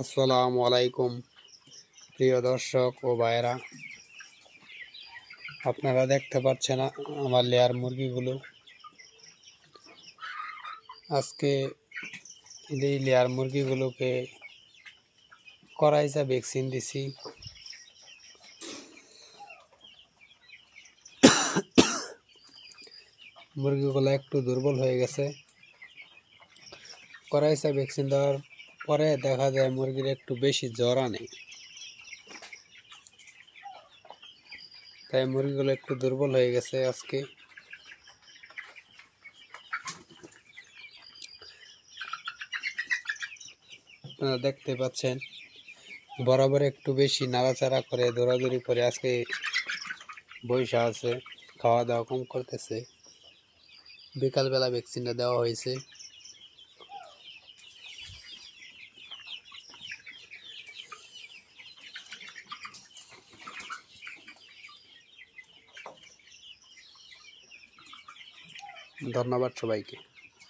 আসসালামু আলাইকুম প্রিয় দর্শক ও ভাইরা, আপনারা দেখতে পাচ্ছেন আমার লেয়ার মুরগিগুলো। আজকে এই লেয়ার মুরগিগুলোকে করাইজা ভ্যাকসিন দিছি। মুরগিগুলো একটু দুর্বল হয়ে গেছে। করাইজা ভ্যাকসিন দেওয়ার পরে দেখা যায় মুরগির একটু বেশি জ্বর আনে, তাই মুরগিগুলো একটু দুর্বল হয়ে গেছে। আজকে আপনারা দেখতে পাচ্ছেন বরাবর একটু বেশি নাড়াচাড়া করে দৌড়াদৌড়ি করে আজকে বৈশা আছে, খাওয়া দাওয়া কম করতেছে। বিকালবেলা ভ্যাকসিনটা দেওয়া হয়েছে। ধন্যবাদ সবাইকে।